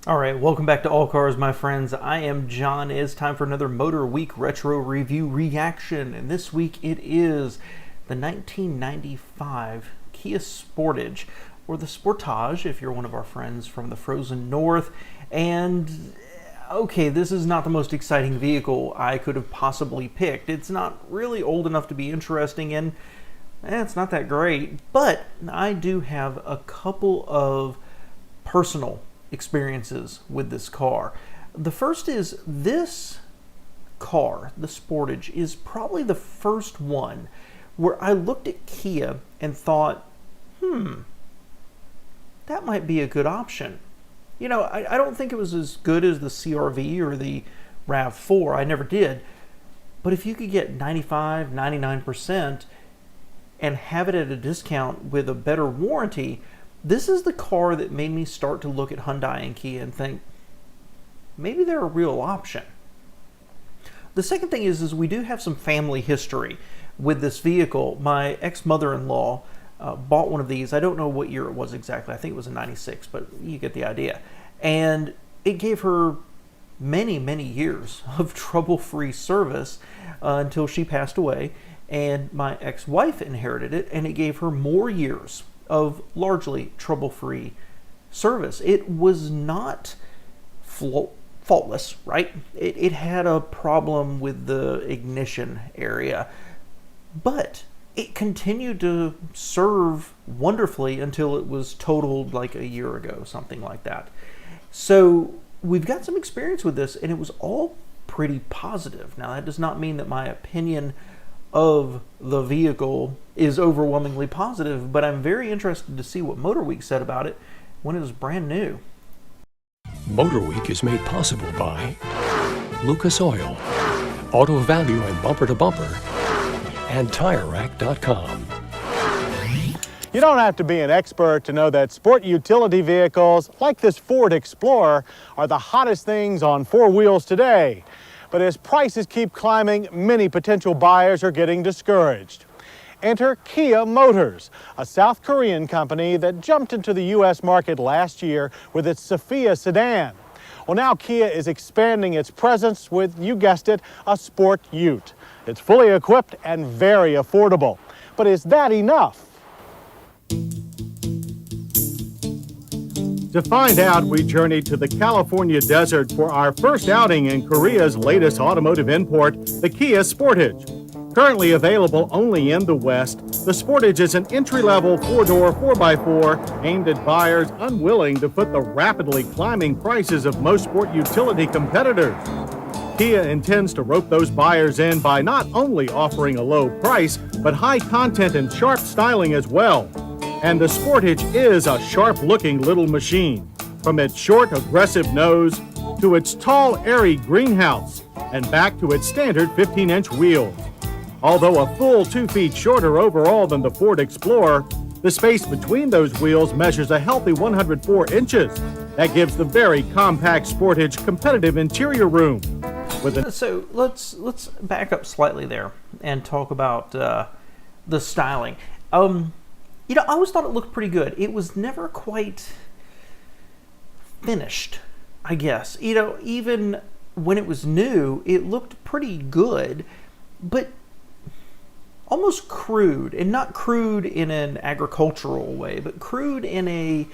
All right, welcome back to All Cars, my friends. I am John. It's time for another Motorweek Retro Review reaction, and this week it is the 1995 Kia Sportage, or the Sportage if you're one of our friends from the frozen north. And okay, this is not the most exciting vehicle I could have possibly picked. It's not really old enough to be interesting, and it's not that great, but I do have a couple of personal experiences with this car. The first is this car, the Sportage, is probably the first one where I looked at Kia and thought, that might be a good option. You know, I don't think it was as good as the CR-V or the RAV4. I never did. But if you could get 95, 99% and have it at a discount with a better warranty, this is the car that made me start to look at Hyundai and Kia and think, maybe they're a real option. The second thing is we do have some family history with this vehicle. My ex-mother-in-law bought one of these. I don't know what year it was exactly. I think it was a 96, but you get the idea. And it gave her many, many years of trouble-free service until she passed away. And my ex-wife inherited it, and it gave her more years of largely trouble-free service. It was not faultless, right? It had a problem with the ignition area, but it continued to serve wonderfully until it was totaled like a year ago, something like that. So we've got some experience with this, and it was all pretty positive. Now, that does not mean that my opinion of the vehicle is overwhelmingly positive, but I'm very interested to see what Motorweek said about it when it was brand new. Motorweek is made possible by Lucas Oil, Auto Value and Bumper to Bumper, and TireRack.com. You don't have to be an expert to know that sport utility vehicles like this Ford Explorer are the hottest things on four wheels today. But as prices keep climbing, many potential buyers are getting discouraged. Enter Kia Motors, a South Korean company that jumped into the U.S. market last year with its Sophia sedan. Well, now Kia is expanding its presence with, you guessed it, a sport ute. It's fully equipped and very affordable. But is that enough? To find out, we journeyed to the California desert for our first outing in Korea's latest automotive import, the Kia Sportage. Currently available only in the West, the Sportage is an entry-level four-door 4x4 aimed at buyers unwilling to foot the rapidly climbing prices of most sport utility competitors. Kia intends to rope those buyers in by not only offering a low price, but high content and sharp styling as well. And the Sportage is a sharp-looking little machine, from its short, aggressive nose to its tall, airy greenhouse, and back to its standard 15-inch wheels. Although a full 2 feet shorter overall than the Ford Explorer, the space between those wheels measures a healthy 104 inches. That gives the very compact Sportage competitive interior room. So let's back up slightly there and talk about the styling. You know, I always thought it looked pretty good. It was never quite finished, I guess. You know, even when it was new, it looked pretty good, but almost crude. And not crude in an agricultural way, but crude in a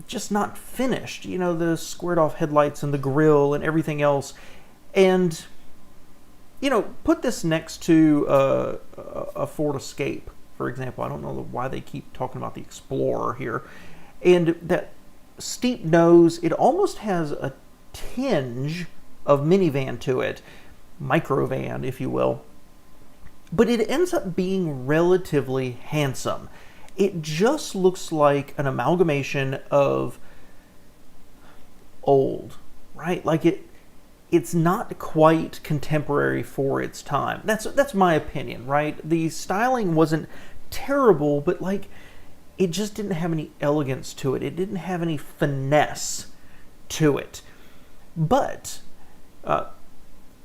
just not finished. You know, the squared off headlights and the grille and everything else. And, you know, put this next to a Ford Escape, for example. I don't know why they keep talking about the Explorer here. And that steep nose, it almost has a tinge of minivan to it, microvan, if you will. But it ends up being relatively handsome. It just looks like an amalgamation of old, right? Like it's not quite contemporary for its time. That's my opinion, right? The styling wasn't terrible, but like it just didn't have any elegance to it. It didn't have any finesse to it. But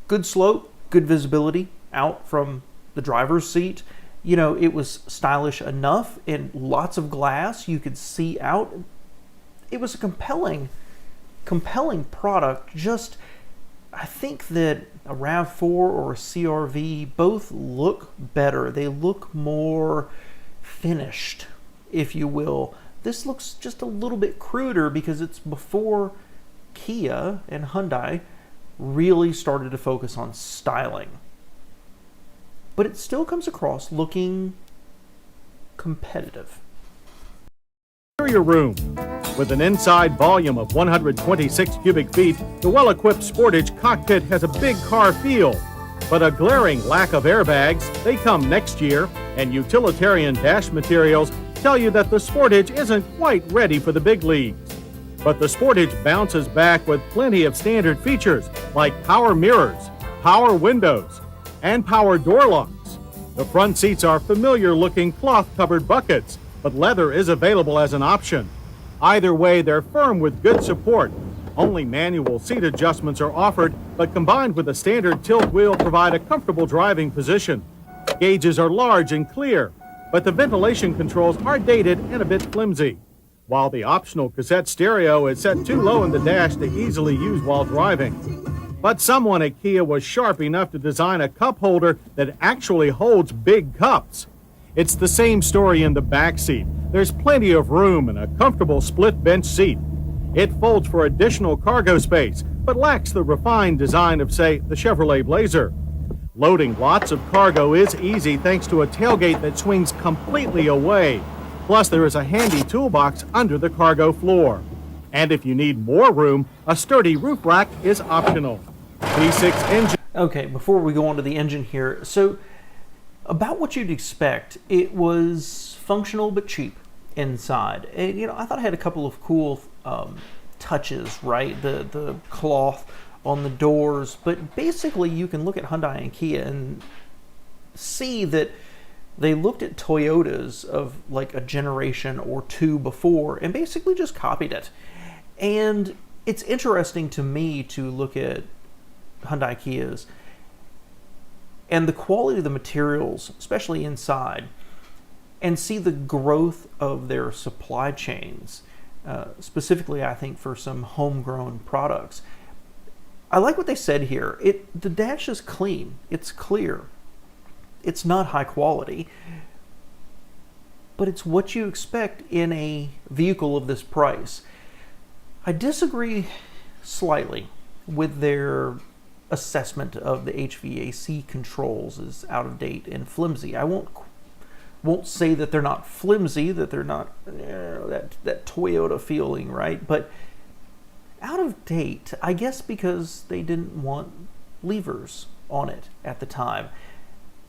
good slope, good visibility out from the driver's seat. You know, it was stylish enough and lots of glass. You could see out. It was a compelling compelling product. Just, I think that a RAV4 or a CRV both look better. They look more finished, if you will. This looks just a little bit cruder because it's before Kia and Hyundai really started to focus on styling. But it still comes across looking competitive. Interior room. With an inside volume of 126 cubic feet, the well-equipped Sportage cockpit has a big car feel. But a glaring lack of airbags, they come next year, and utilitarian dash materials tell you that the Sportage isn't quite ready for the big leagues. But the Sportage bounces back with plenty of standard features like power mirrors, power windows, and power door locks. The front seats are familiar-looking cloth-covered buckets, but leather is available as an option. Either way, they're firm with good support. Only manual seat adjustments are offered, but combined with a standard tilt wheel provide a comfortable driving position. Gauges are large and clear, but the ventilation controls are dated and a bit flimsy, while the optional cassette stereo is set too low in the dash to easily use while driving. But someone at Kia was sharp enough to design a cup holder that actually holds big cups. It's the same story in the back seat. There's plenty of room and a comfortable split bench seat. It folds for additional cargo space, but lacks the refined design of, say, the Chevrolet Blazer. Loading lots of cargo is easy thanks to a tailgate that swings completely away. Plus, there is a handy toolbox under the cargo floor. And if you need more room, a sturdy roof rack is optional. V6 engine. Okay, before we go on to the engine here, so about what you'd expect, it was functional but cheap inside. And, you know, I thought it had a couple of cool touches, right? The cloth on the doors, but basically you can look at Hyundai and Kia and see that they looked at Toyotas of like a generation or two before and basically just copied it. And it's interesting to me to look at Hyundai Kias and the quality of the materials, especially inside, and see the growth of their supply chains, specifically I think for some homegrown products. I like what they said here. The dash is clean, it's clear, it's not high quality, but it's what you expect in a vehicle of this price. I disagree slightly with their assessment of the HVAC controls as out of date and flimsy. I won't say that they're not flimsy, that they're not that Toyota feeling, right? But out of date, I guess because they didn't want levers on it at the time.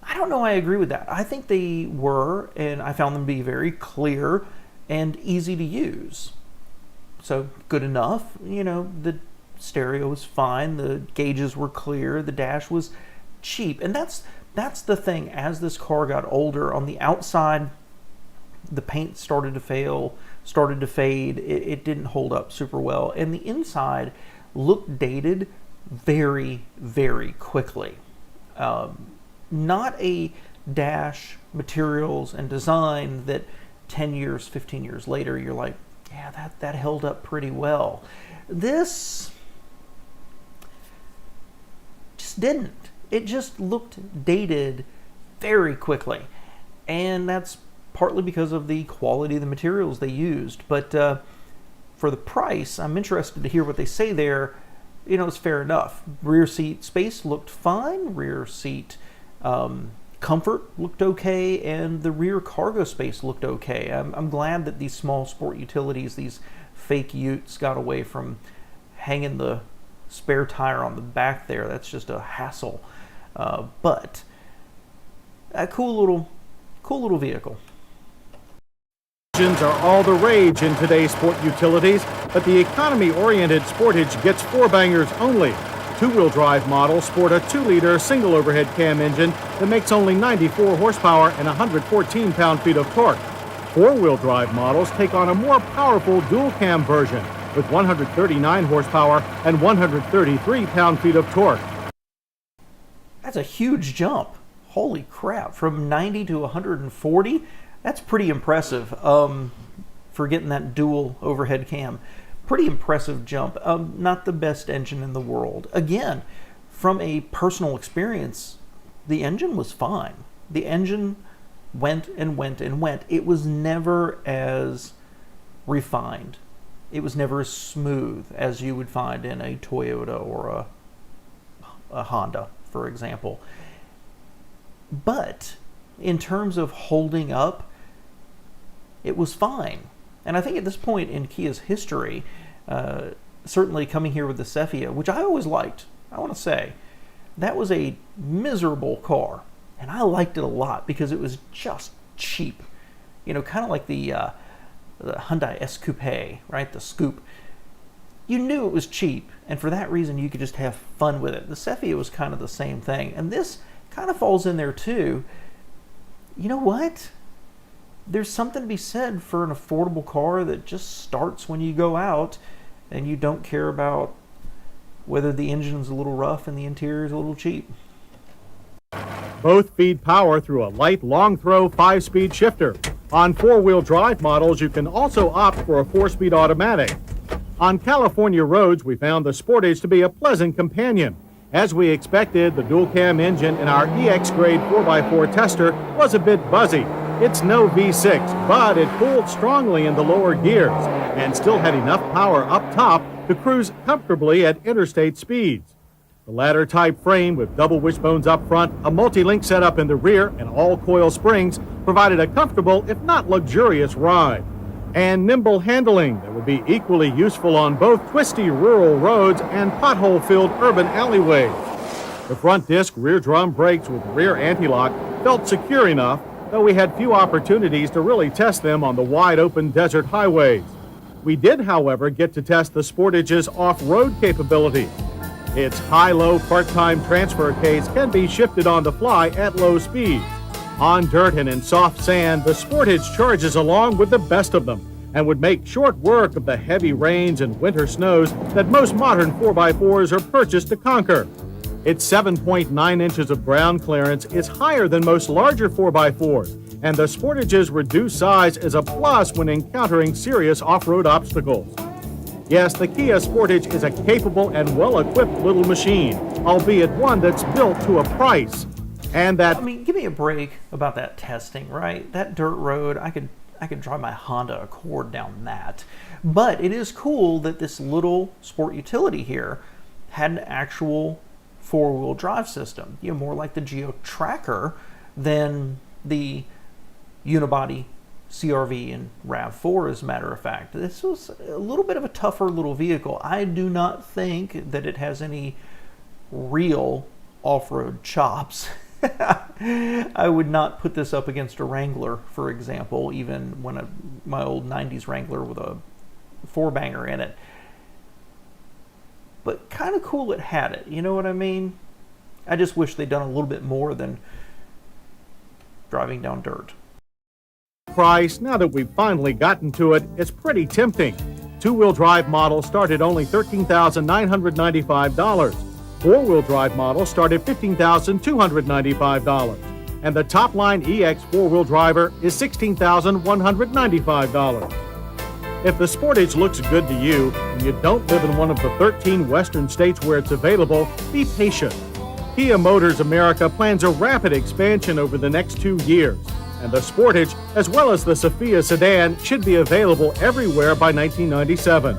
I don't know I agree with that. I think they were, and I found them to be very clear and easy to use. So good enough, you know, the stereo was fine, the gauges were clear, the dash was cheap. And that's the thing, as this car got older, on the outside, the paint started to fade, it didn't hold up super well. And the inside looked dated very, very quickly. Not a dash, materials, and design that 10 years, 15 years later, you're like, yeah, that held up pretty well. This just didn't. It just looked dated very quickly. And that's partly because of the quality of the materials they used. But for the price, I'm interested to hear what they say there. You know, it's fair enough. Rear seat space looked fine. Rear seat comfort looked okay, and the rear cargo space looked okay. I'm glad that these small sport utilities, these fake utes, got away from hanging the spare tire on the back there. That's just a hassle. But a cool little vehicle. Engines are all the rage in today's sport utilities, but the economy-oriented Sportage gets four bangers only. Two-wheel drive models sport a 2-liter single overhead cam engine that makes only 94 horsepower and 114 pound-feet of torque. Four-wheel drive models take on a more powerful dual cam version with 139 horsepower and 133 pound-feet of torque. That's a huge jump. Holy crap, from 90 to 140? That's pretty impressive for getting that dual overhead cam. pretty impressive jump. Not the best engine in the world. Again, from a personal experience, the engine was fine. The engine went and went and went. It was never as refined. It was never as smooth as you would find in a Toyota or a Honda, for example. But in terms of holding up, it was fine. And I think at this point in Kia's history, certainly coming here with the Cephia, which I always liked, I want to say, that was a miserable car. And I liked it a lot because it was just cheap. You know, kind of like the Hyundai S-Coupe, right? The Scoop. You knew it was cheap, and for that reason you could just have fun with it. The Cephia was kind of the same thing, and this kind of falls in there too. You know what? There's something to be said for an affordable car that just starts when you go out and you don't care about whether the engine's a little rough and the interior's a little cheap. Both feed power through a light, long-throw 5-speed shifter. On 4-wheel drive models, you can also opt for a 4-speed automatic. On California roads, we found the Sportage to be a pleasant companion. As we expected, the dual-cam engine in our EX grade 4x4 tester was a bit buzzy. It's no V6, but it pulled strongly in the lower gears and still had enough power up top to cruise comfortably at interstate speeds. The ladder type frame with double wishbones up front, a multi-link setup in the rear, and all coil springs provided a comfortable, if not luxurious, ride. And nimble handling that would be equally useful on both twisty rural roads and pothole-filled urban alleyways. The front disc rear drum brakes with rear anti-lock felt secure enough, though we had few opportunities to really test them on the wide-open desert highways. We did, however, get to test the Sportage's off-road capability. Its high-low part-time transfer case can be shifted on the fly at low speeds. On dirt and in soft sand, the Sportage charges along with the best of them and would make short work of the heavy rains and winter snows that most modern 4x4s are purchased to conquer. Its 7.9 inches of ground clearance is higher than most larger 4x4s, and the Sportage's reduced size is a plus when encountering serious off-road obstacles. Yes, the Kia Sportage is a capable and well-equipped little machine, albeit one that's built to a price. And that... I mean, give me a break about that testing, right? That dirt road, I could drive my Honda Accord down that. But it is cool that this little sport utility here had an actual four-wheel drive system. You know, more like the Geo Tracker than the unibody CRV and RAV4, as a matter of fact. This was a little bit of a tougher little vehicle. I do not think that it has any real off-road chops. I would not put this up against a Wrangler, for example, even when my old 90s Wrangler with a 4-banger in it. But kind of cool it had it, you know what I mean? I just wish they'd done a little bit more than driving down dirt. Price, now that we've finally gotten to it, is pretty tempting. 2-wheel drive models start at only $13,995. 4-wheel drive models start at $15,295. And the top-line EX 4-wheel driver is $16,195. If the Sportage looks good to you, and you don't live in one of the 13 western states where it's available, be patient. Kia Motors America plans a rapid expansion over the next 2 years. And the Sportage, as well as the Sophia sedan, should be available everywhere by 1997.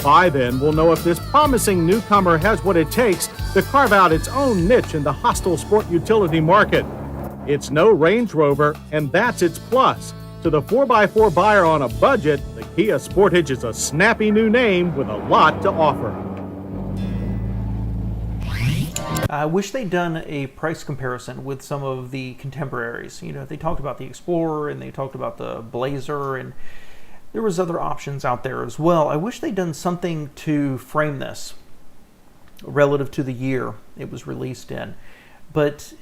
By then, we'll know if this promising newcomer has what it takes to carve out its own niche in the hostile sport utility market. It's no Range Rover, and that's its plus. To the 4x4 buyer on a budget, the Kia Sportage is a snappy new name with a lot to offer. I wish they'd done a price comparison with some of the contemporaries. You know, they talked about the Explorer and they talked about the Blazer, and there was other options out there as well. I wish they'd done something to frame this relative to the year it was released in. But,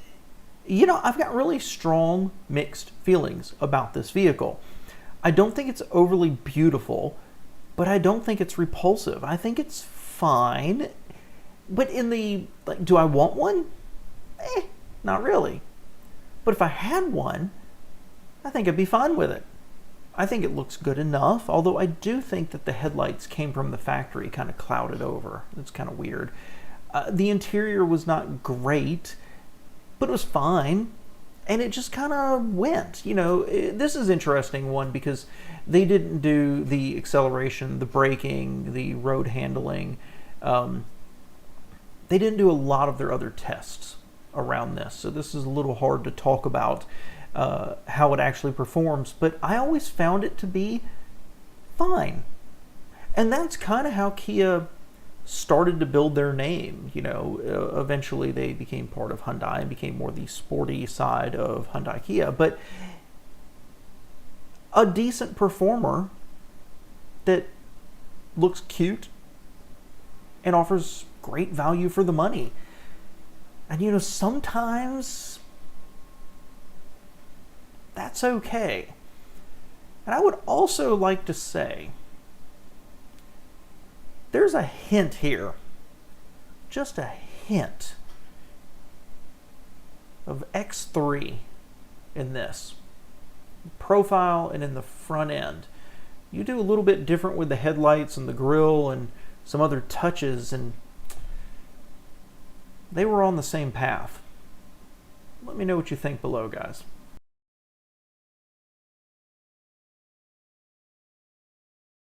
you know, I've got really strong mixed feelings about this vehicle. I don't think it's overly beautiful, but I don't think it's repulsive. I think it's fine. But in the, like, do I want one? Not really. But if I had one, I think I'd be fine with it. I think it looks good enough, although I do think that the headlights came from the factory, kind of clouded over. It's kind of weird. The interior was not great, but it was fine. And it just kind of went. You know, this is an interesting one because they didn't do the acceleration, the braking, the road handling. They didn't do a lot of their other tests around this. So this is a little hard to talk about how it actually performs. But I always found it to be fine. And that's kind of how Kia started to build their name. You know, eventually they became part of Hyundai and became more the sporty side of Hyundai Kia. But a decent performer that looks cute and offers great value for the money. And you know, sometimes that's okay. And I would also like to say, there's a hint here, just a hint of X3 in this profile and in the front end. You do a little bit different with the headlights and the grille and some other touches, and they were on the same path. Let me know what you think below, guys.